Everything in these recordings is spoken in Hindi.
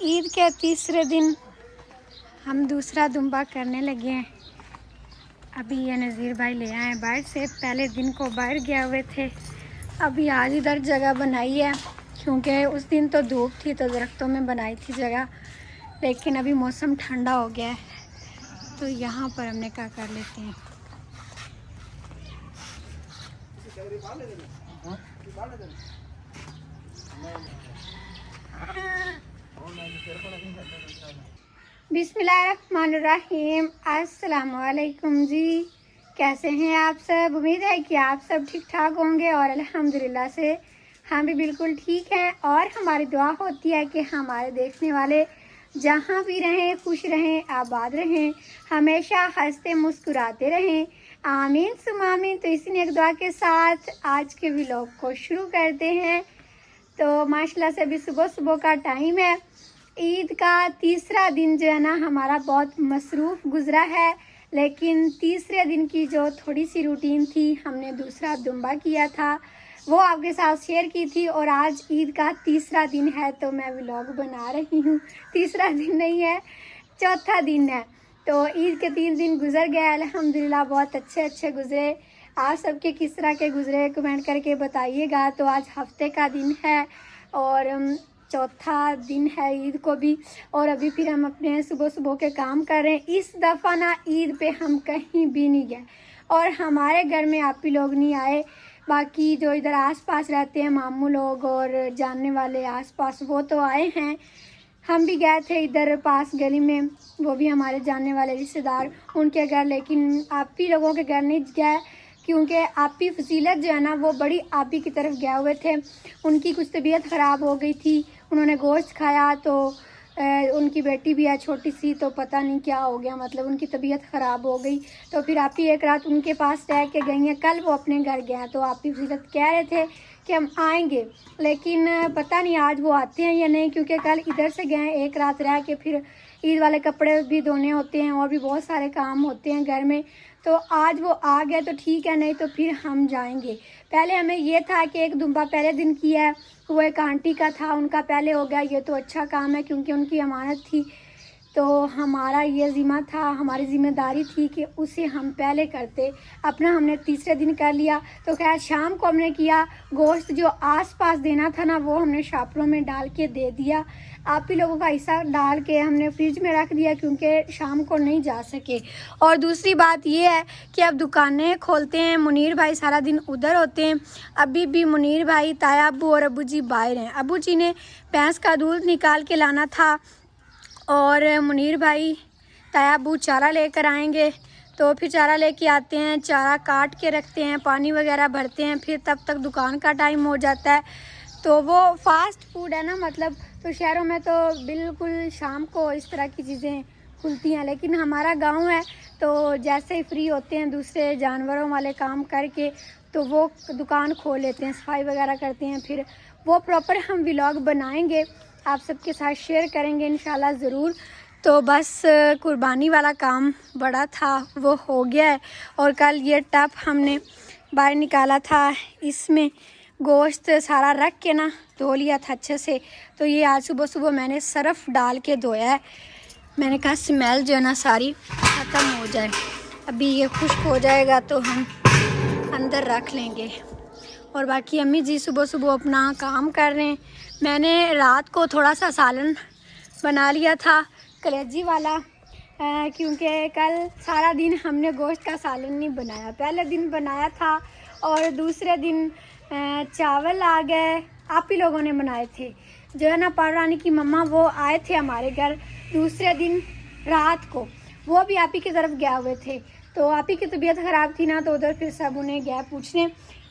ईद के तीसरे दिन हम दूसरा दुम्बा करने लगे हैं। अभी ये नज़ीर भाई ले आए बाहर से, पहले दिन को बाहर गए हुए थे। अभी आज इधर जगह बनाई है क्योंकि उस दिन तो धूप थी तो दरख्तों में बनाई थी जगह, लेकिन अभी मौसम ठंडा हो गया है तो यहाँ पर हमने क्या कर लेते हैं। बिस्मिल्लाहिर्रहमानिर्रहीम। अस्सलामुअलैकुम जी, कैसे हैं आप सब? उम्मीद है कि आप सब ठीक ठाक होंगे और अल्हम्दुलिल्लाह से हम भी बिल्कुल ठीक हैं। और हमारी दुआ होती है कि हमारे देखने वाले जहाँ भी रहें खुश रहें, आबाद रहें, हमेशा हंसते मुस्कुराते रहें। आमीन सुम आमीन। तो इसी नेक दुआ के साथ आज के व्लॉग को शुरू करते हैं। तो माशाल्लाह से अभी सुबह सुबह का टाइम है। ईद का तीसरा दिन जो है ना हमारा बहुत मसरूफ़ गुज़रा है, लेकिन तीसरे दिन की जो थोड़ी सी रूटीन थी हमने दूसरा दुम्बा किया था वो आपके साथ शेयर की थी। और आज ईद का तीसरा दिन है तो मैं व्लॉग बना रही हूँ। तीसरा दिन नहीं है, चौथा दिन है। तो ईद के 3 दिन गुजर गए अल्हम्दुलिल्लाह, बहुत अच्छे गुज़रे। आप सबके किस तरह के गुज़रे कमेंट करके बताइएगा। तो आज हफ्ते का दिन है और चौथा दिन है ईद को भी, और अभी फिर हम अपने सुबह सुबह के काम कर रहे हैं। इस दफ़ा ना ईद पे हम कहीं भी नहीं गए और हमारे घर में आप ही लोग नहीं आए। बाकी जो इधर आसपास रहते हैं मामू लोग और जानने वाले आसपास वो तो आए हैं। हम भी गए थे इधर पास गली में, वो भी हमारे जानने वाले रिश्तेदार उनके घर, लेकिन आप ही लोगों के घर नहीं गए क्योंकि आपी फजीलत जो है ना वो बड़ी आपी की तरफ गए हुए थे। उनकी कुछ तबीयत ख़राब हो गई थी, उन्होंने गोश्त खाया तो उनकी बेटी भी है छोटी सी, तो पता नहीं क्या हो गया, मतलब उनकी तबीयत ख़राब हो गई। तो फिर आपी एक रात उनके पास रह के गई हैं। कल वो अपने घर गए हैं तो आपी फजीलत कह रहे थे कि हम आएंगे, लेकिन पता नहीं आज वो आते हैं या नहीं, क्योंकि कल इधर से गए एक रात रह के फिर ईद वाले कपड़े भी धोने होते हैं और भी बहुत सारे काम होते हैं घर में। तो आज वो आ गए तो ठीक है, नहीं तो फिर हम जाएंगे। पहले हमें ये था कि एक दुम्बा पहले दिन किया है, वो एक आंटी का था, उनका पहले हो गया। ये तो अच्छा काम है क्योंकि उनकी अमानत थी, तो हमारा ये ज़िम्मा था, हमारी ज़िम्मेदारी थी कि उसे हम पहले करते। अपना हमने तीसरे दिन कर लिया। तो खैर शाम को हमने किया, गोश्त जो आसपास देना था ना वो हमने शापरों में डाल के दे दिया। आप ही लोगों का हिस्सा डाल के हमने फ्रिज में रख दिया क्योंकि शाम को नहीं जा सके। और दूसरी बात ये है कि अब दुकानें खोलते हैं, मुनीर भाई सारा दिन उधर होते हैं। अभी भी मुनीर भाई, ताया अब्बू और अब्बू जी बाहर हैं। अब्बू जी ने भैंस का दूध निकाल के लाना था और मुनीर भाई ताया अब्बू चारा लेकर आएंगे। तो फिर चारा लेके आते हैं, चारा काट के रखते हैं, पानी वगैरह भरते हैं, फिर तब तक दुकान का टाइम हो जाता है। तो वो फास्ट फूड है ना, मतलब तो शहरों में तो बिल्कुल शाम को इस तरह की चीज़ें खुलती हैं, लेकिन हमारा गांव है तो जैसे ही फ्री होते हैं दूसरे जानवरों वाले काम करके तो वो दुकान खोल लेते हैं, सफाई वगैरह करते हैं। फिर वो प्रॉपर हम व्लॉग बनाएंगे, आप सबके साथ शेयर करेंगे इंशाल्लाह ज़रूर। तो बस कुर्बानी वाला काम बड़ा था वो हो गया है। और कल ये टब हमने बाहर निकाला था, इसमें गोश्त सारा रख के ना धो लिया था अच्छे से। तो ये आज सुबह सुबह मैंने सर्फ़ डाल के धोया है। मैंने कहा स्मेल जो है ना सारी ख़त्म हो जाए, अभी ये खुश्क हो जाएगा तो हम अंदर रख लेंगे। और बाकी अम्मी जी सुबह सुबह अपना काम कर रहे हैं। मैंने रात को थोड़ा सा सालन बना लिया था कलेजी वाला, क्योंकि कल सारा दिन हमने गोश्त का सालन नहीं बनाया। पहले दिन बनाया था और दूसरे दिन चावल आ गए, आप ही लोगों ने बनाए थे। जो है ना पारानी की मम्मा वो आए थे हमारे घर दूसरे दिन रात को, वो भी आप ही की तरफ गए हुए थे। तो आप ही की तबीयत ख़राब थी ना तो उधर फिर सब उन्हें गए पूछने,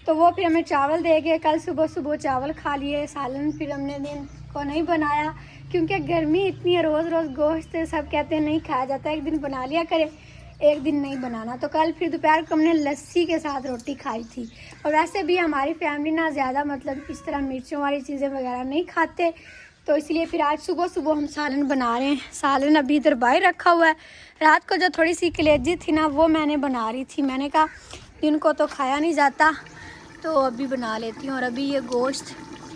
तो वो फिर हमें चावल दे गए। कल सुबह सुबह चावल खा लिए, सालन फिर हमने दिन को नहीं बनाया क्योंकि गर्मी इतनी है, रोज़ रोज़ गोश्त सब कहते हैं नहीं खाया जाता, एक दिन बना लिया करे, एक दिन नहीं बनाना। तो कल फिर दोपहर को हमने लस्सी के साथ रोटी खाई थी। और वैसे भी हमारी फैमिली ना ज़्यादा मतलब इस तरह मिर्चों वाली चीज़ें वगैरह नहीं खाते, तो इसलिए फिर आज सुबह सुबह हम सालन बना रहे हैं। सालन अभी इधर बाहर रखा हुआ है। रात को जो थोड़ी सी कलेजी थी ना वो मैंने बना रही थी, मैंने कहा दिन को तो खाया नहीं जाता तो अभी बना लेती हूँ। और अभी ये गोश्त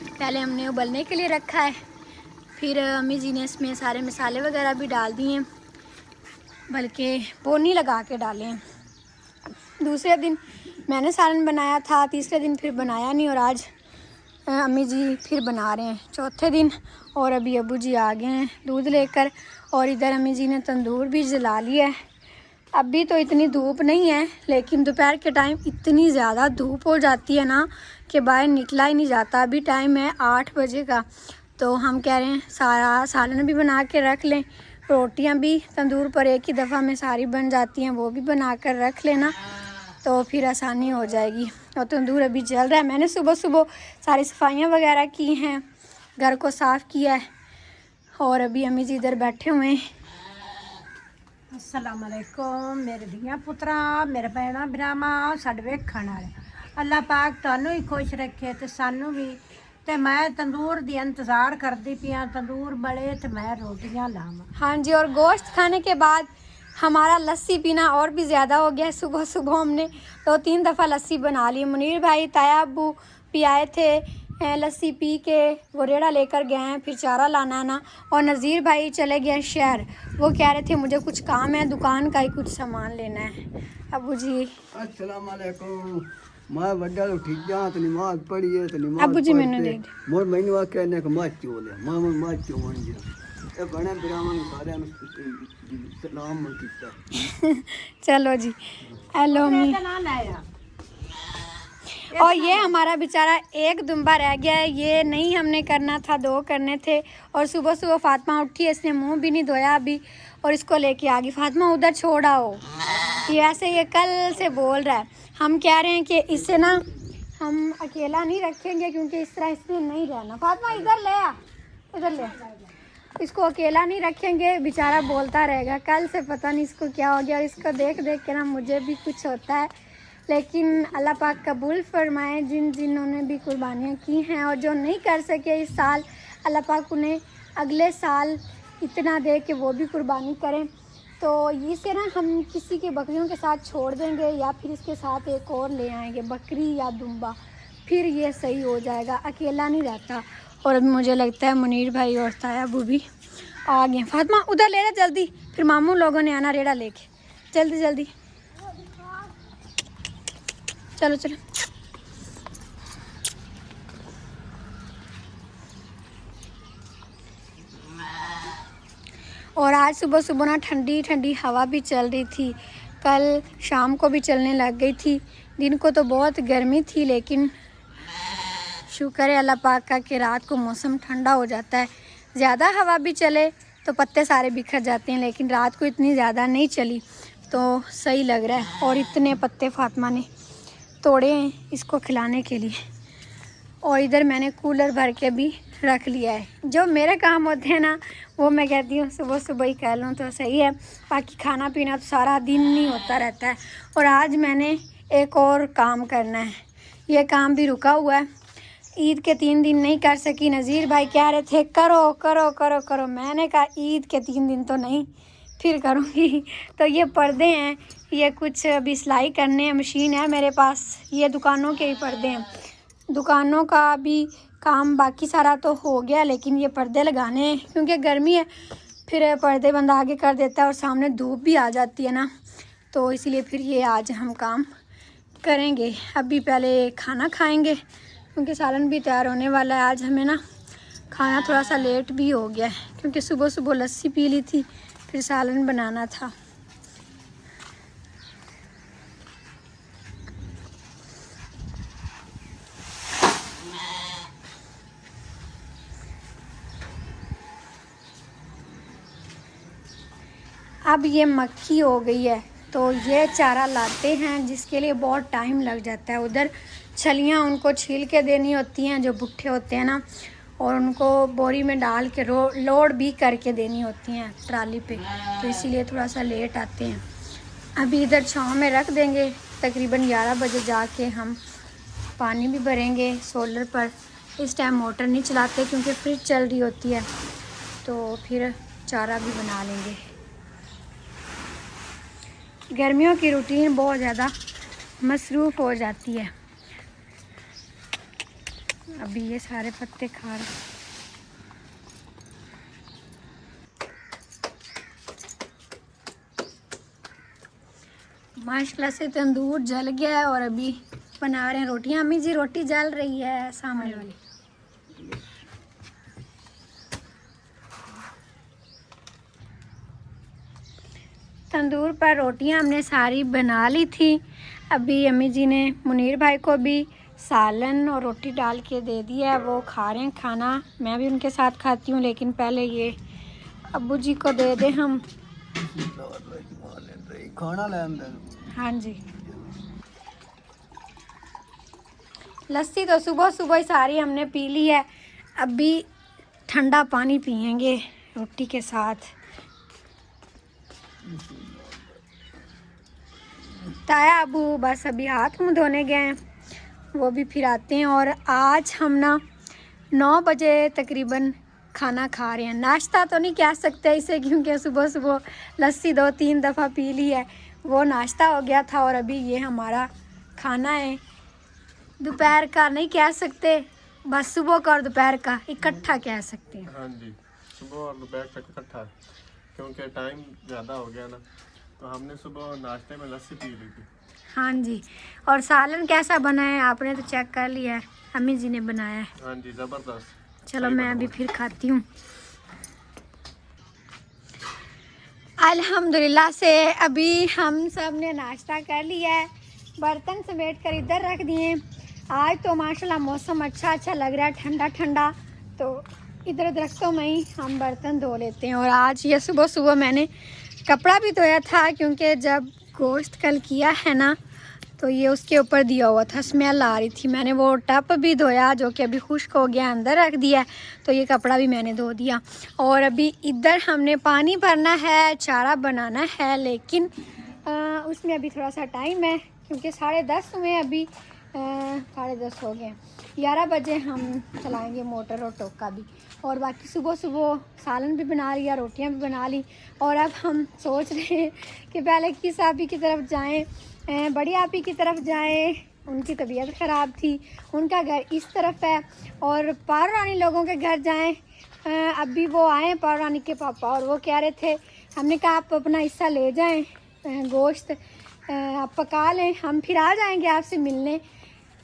पहले हमने उबलने के लिए रखा है, फिर अम्मी जी ने इसमें सारे मसाले वगैरह भी डाल दिए, बल्कि वो नहीं लगा के डाले हैं। दूसरे दिन मैंने सालन बनाया था, तीसरे दिन फिर बनाया नहीं, और आज अम्मी जी फिर बना रहे हैं चौथे दिन। और अभी अबू जी आ गए हैं दूध लेकर, और इधर अम्मी जी ने तंदूर भी जला लिया है। अभी तो इतनी धूप नहीं है, लेकिन दोपहर के टाइम इतनी ज़्यादा धूप हो जाती है ना कि बाहर निकला ही नहीं जाता। अभी टाइम है 8 बजे का, तो हम कह रहे हैं सारा सालन भी बना के रख लें, रोटियां भी तंदूर पर एक ही दफ़ा में सारी बन जाती हैं, वो भी बना कर रख लेना तो फिर आसानी हो जाएगी। और तंदूर अभी जल रहा है। मैंने सुबह सुबह सारी सफाइयाँ वगैरह की हैं, घर को साफ़ किया है, और अभी अम्मी जी इधर बैठे हुए हैं। अस्सलाम वालेकुम मेरे धिया पुत्रा, मेरे भैणा भरावा, साडे वेखण वाले। अल्लाह पाक तुहानू ही खुश रखे ते सानू भी। ते मैं तंदूर दी इंतज़ार करदी पिया, तंदूर बड़े ते मैं रोटियां लावां। हाँ जी, और गोश्त खाने के बाद हमारा लस्सी पीना और भी ज़्यादा हो गया है। सुबह सुबह हमने 2-3 दफ़ा लस्सी बना ली। मुनीर भाई, ताया अब्बू भी आए थे, लस्सी पी के वो रेड़ा लेकर गए हैं, फिर चारा लाना ना। और नज़ीर भाई चले गए शहर, वो कह रहे थे मुझे कुछ काम है, दुकान का ही कुछ सामान लेना है। अब्बू जी अस्सलाम वालेकुम। मैं वड्डा उठी जा तो नमाज पढ़ी है, तो नमाज अब्बू जी मैंने दे दी। मोर मैनू आखे ने कि मत चोले मैं चोवन जा ए बने बिरावन सारे सलाम कीता। चलो जी, हेलो मी। ना लाया और ये हमारा बेचारा एक दुम्बा रह गया है, ये नहीं हमने करना था, 2 करने थे। और सुबह सुबह फातिमा उठी है, इसने मुंह भी नहीं धोया अभी, और इसको लेके आ गई। फातिमा उधर छोड़ आओ, ये ऐसे ये कल से बोल रहा है। हम कह रहे हैं कि इसे ना हम अकेला नहीं रखेंगे, क्योंकि इस तरह इसने नहीं रहना। फातिमा इधर ले आ, इधर ले, इसको अकेला नहीं रखेंगे, बेचारा बोलता रहेगा। कल से पता नहीं इसको क्या हो गया, और इसको देख देख के ना मुझे भी कुछ होता है। लेकिन अल्लाह पाक कबूल फरमाए जिन्होंने भी कुर्बानियाँ की हैं, और जो नहीं कर सके इस साल, अल्लाह पाक उन्हें अगले साल इतना दे कि वो भी कुर्बानी करें। तो इसे ना हम किसी की बकरियों के साथ छोड़ देंगे, या फिर इसके साथ एक और ले आएंगे, बकरी या दुम्बा, फिर ये सही हो जाएगा, अकेला नहीं रहता। और अभी मुझे लगता है मुनीर भाई और ताया भी आ गए। फातिमा उधर ले रहा जल्दी, फिर मामू लोगों ने आना रेड़ा लेके, जल्दी जल्दी चलो चलो। और आज सुबह सुबह ना ठंडी ठंडी हवा भी चल रही थी, कल शाम को भी चलने लग गई थी। दिन को तो बहुत गर्मी थी, लेकिन शुक्र है अल्लाह पाक का कि रात को मौसम ठंडा हो जाता है। ज़्यादा हवा भी चले तो पत्ते सारे बिखर जाते हैं, लेकिन रात को इतनी ज़्यादा नहीं चली तो सही लग रहा है। और इतने पत्ते फातिमा ने तोड़े हैं इसको खिलाने के लिए। और इधर मैंने कूलर भर के भी रख लिया है। जो मेरे काम होते हैं ना, वो मैं कहती हूँ सुबह सुबह ही कर लूँ तो सही है, बाकी खाना पीना तो सारा दिन नहीं होता रहता है। और आज मैंने एक और काम करना है, ये काम भी रुका हुआ है। ईद के 3 दिन नहीं कर सकी, नज़ीर भाई कह रहे थे करो करो करो करो, मैंने कहा ईद के 3 दिन तो नहीं, फिर करूँगी। तो ये पर्दे हैं, ये कुछ अभी सिलाई करने हैं, मशीन है मेरे पास, ये दुकानों के ही पर्दे हैं। दुकानों का भी काम बाकी सारा तो हो गया, लेकिन ये पर्दे लगाने हैं, क्योंकि गर्मी है, फिर पर्दे बंद आगे कर देता है और सामने धूप भी आ जाती है ना, तो इसलिए फिर ये आज हम काम करेंगे। अभी पहले खाना खाएंगे, क्योंकि सालन भी तैयार होने वाला है। आज हमें ना खाना थोड़ा सा लेट भी हो गया है, क्योंकि सुबह सुबह लस्सी पी ली थी, फिर सालन बनाना था। अब ये मक्खी हो गई है, तो ये चारा लाते हैं, जिसके लिए बहुत टाइम लग जाता है। उधर छलियाँ उनको छील के देनी होती हैं जो भुट्टे होते हैं ना, और उनको बोरी में डाल के लोड भी करके देनी होती हैं ट्राली पे, तो इसीलिए थोड़ा सा लेट आते हैं। अभी इधर छाँव में रख देंगे, तकरीबन 11 बजे जाके हम पानी भी भरेंगे सोलर पर। इस टाइम मोटर नहीं चलाते क्योंकि फ्रिज चल रही होती है, तो फिर चारा भी बना लेंगे। गर्मियों की रूटीन बहुत ज़्यादा मसरूफ़ हो जाती है। अभी ये सारे पत्ते खा रहे, माशाल्लाह से तंदूर जल गया है और अभी बना रहे हैं रोटियां। अम्मी जी रोटी जल रही है सामने वाली। तंदूर पर रोटियां हमने सारी बना ली थी। अभी अम्मी जी ने मुनीर भाई को भी सालन और रोटी डाल के दे दिया है, वो खा रहे हैं खाना। मैं भी उनके साथ खाती हूँ, लेकिन पहले ये अब्बू जी को दे दे हम। खाना ले अंदर। हाँ जी, लस्सी तो सुबह सुबह ही सारी हमने पी ली है। अभी ठंडा पानी पियेंगे रोटी के साथ। ताया अबू बस अभी हाथ मुँह धोने गए हैं, वो भी फिर आते हैं। और आज हम ना 9 बजे तकरीबन खाना खा रहे हैं। नाश्ता तो नहीं कह सकते इसे, क्योंकि सुबह सुबह लस्सी 2-3 दफ़ा पी ली है, वो नाश्ता हो गया था। और अभी ये हमारा खाना है। दोपहर का नहीं कह सकते, बस सुबह का और दोपहर का इकट्ठा कह सकते हैं। हाँ जी, सुबह और दोपहर का इकट्ठा, क्योंकि टाइम ज़्यादा हो गया ना, तो हमने सुबह नाश्ते में लस्सी पी ली थी। हाँ जी, और सालन कैसा बना है आपने तो चेक कर लिया है, अम्मी जी ने बनाया है। हाँ जी, ज़बरदस्त। चलो मैं अभी फिर खाती हूँ। अल्हम्दुलिल्लाह से अभी हम सब ने नाश्ता कर लिया है, बर्तन समेट कर इधर रख दिए। आज तो माशाल्लाह मौसम अच्छा लग रहा है, ठंडा ठंडा, तो इधर दरख्तों में ही हम बर्तन धो लेते हैं। और आज ये सुबह सुबह मैंने कपड़ा भी धोया था, क्योंकि जब गोश्त कल किया है ना, तो ये उसके ऊपर दिया हुआ था, स्मेल आ रही थी। मैंने वो टप भी धोया, जो कि अभी खुश्क हो गया, अंदर रख दिया। तो ये कपड़ा भी मैंने धो दिया। और अभी इधर हमने पानी भरना है, चारा बनाना है, लेकिन उसमें अभी थोड़ा सा टाइम है, क्योंकि 10:30 हुए, अभी 10:30 हो गए। 11 बजे हम चलाएंगे मोटर और टोका भी। और बाकी सुबह सुबह सालन भी बना लिया, रोटियां भी बना ली। और अब हम सोच रहे हैं कि पहले किस आपी की तरफ जाएं, बड़ी आपी की तरफ जाएं। उनकी तबीयत ख़राब थी, उनका घर इस तरफ है। और पारो रानी लोगों के घर जाएं। अभी वो आए पारो रानी के पापा, और वो कह रहे थे, हमने कहा आप अपना हिस्सा ले जाएं, गोश्त आप पका लें, हम फिर आ जाएंगे आपसे मिलने।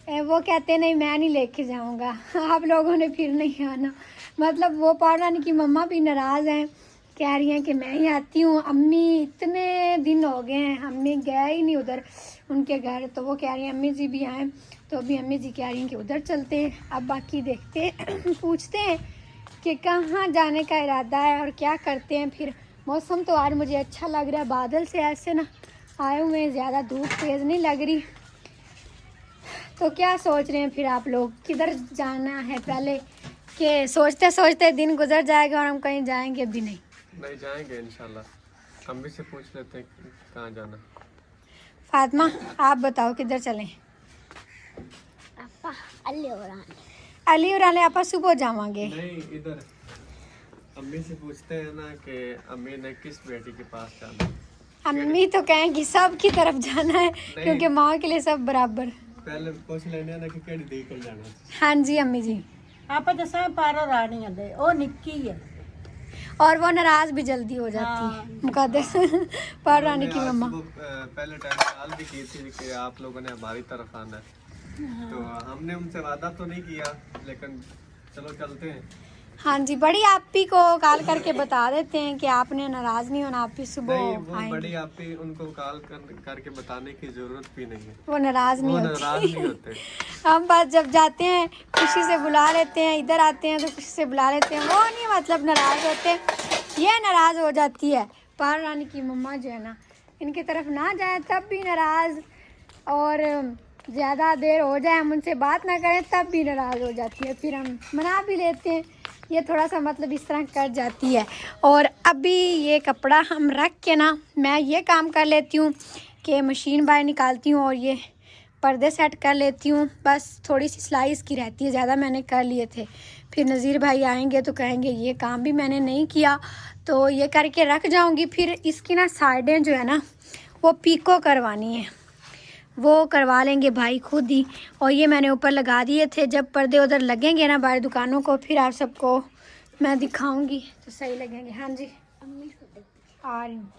वो कहते नहीं मैं नहीं लेके जाऊंगा, आप लोगों ने फिर नहीं आना। मतलब वो पारो रानी की मम्मा भी नाराज़ हैं, कह रही हैं कि मैं ही आती हूँ। अम्मी इतने दिन हो गए हैं हमने गए ही नहीं उधर उनके घर, तो वो कह रही हैं अम्मी जी भी आएँ। तो अभी अम्मी जी कह रही हैं कि उधर चलते हैं। अब बाकी देखते हैं पूछते हैं कि कहाँ जाने का इरादा है और क्या करते हैं। फिर मौसम तो आज मुझे अच्छा लग रहा है, बादल से ऐसे ना आए हुए हैं, ज़्यादा धूप तेज़ नहीं लग रही। तो क्या सोच रहे हैं फिर आप लोग, किधर जाना है पहले? कि सोचते सोचते दिन गुजर जाएगा और हम कहीं जाएंगे भी नहीं। नहीं जाएंगे इंशाल्लाह। अम्मी से पूछ लेते हैं कहाँ जाना। फातिमा आप बताओ किधर चलें? अली और आले आपा सुबह जावांगे। नहीं, इधर अम्मी से पूछते हैं ना कि अम्मी ने किस बेटी के पास जाना। अम्मी तो कहेंगी सब की तरफ जाना है, क्योंकि माँ के लिए सब बराबर। पहले पूछ लेने ना कि केड़ी दी को जाना। हाँ जी अम्मी जी, आप दसा पारो रानी दे, ओ निक्की है और वो नाराज भी जल्दी हो जाती है मुकद्दस पारो रानी की मम्मा। पहले टाइम कॉल भी की थी कि आप लोगों ने हमारी तरफ आना है, तो हमने उनसे वादा तो नहीं किया, लेकिन चलो चलते हैं। हाँ जी, बड़ी आपी को कॉल करके बता देते हैं कि आपने नाराज नहीं होना, आप भी नहीं, सुबह वो आएंगे। बड़ी आपी उनको कॉल करके बताने की जरूरत भी नहीं है, वो नाराज नहीं वो होती। नाराज नहीं होते। हम बस जब जाते हैं खुशी से बुला लेते हैं, इधर आते हैं तो खुशी से बुला लेते हैं, वो नहीं मतलब नाराज होते। ये नाराज हो जाती है पारो रानी की मम्मा जो है ना, इनकी तरफ ना जाए तब भी नाराज, और ज़्यादा देर हो जाए हम उनसे बात ना करें तब भी नाराज़ हो जाती है। फिर हम मना भी लेते हैं, ये थोड़ा सा मतलब इस तरह कर जाती है। और अभी ये कपड़ा हम रख के ना मैं ये काम कर लेती हूँ कि मशीन बाहर निकालती हूँ और ये पर्दे सेट कर लेती हूँ। बस थोड़ी सी सिलाई इसकी रहती है, ज़्यादा मैंने कर लिए थे। फिर नज़ीर भाई आएंगे तो कहेंगे ये काम भी मैंने नहीं किया, तो ये करके रख जाऊँगी। फिर इसकी ना साइडें जो है ना वो पीको करवानी है, वो करवा लेंगे भाई खुद ही। और ये मैंने ऊपर लगा दिए थे, जब पर्दे उधर लगेंगे ना बाहर दुकानों को, फिर आप सबको मैं दिखाऊंगी तो सही लगेंगे। हाँ जी आ रही हूँ।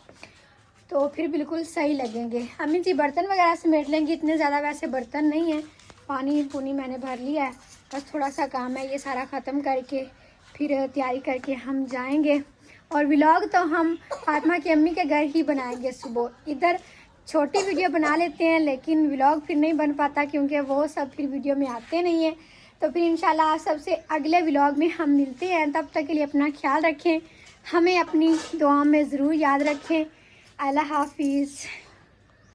तो फिर बिल्कुल सही लगेंगे। अम्मी जी बर्तन वगैरह समेट लेंगी, इतने ज़्यादा वैसे बर्तन नहीं हैं, पानी पुनी मैंने भर लिया है, बस थोड़ा सा काम है, ये सारा ख़त्म करके फिर तैयारी करके हम जाएंगे। और व्लॉग तो हम फातिमा की अम्मी के घर ही बनाएंगे सुबह। इधर छोटी वीडियो बना लेते हैं लेकिन व्लॉग फिर नहीं बन पाता क्योंकि वो सब फिर वीडियो में आते नहीं हैं। तो फिर इंशाल्लाह आप सबसे अगले व्लॉग में हम मिलते हैं। तब तक के लिए अपना ख्याल रखें, हमें अपनी दुआ में ज़रूर याद रखें। अल्लाह हाफिज़।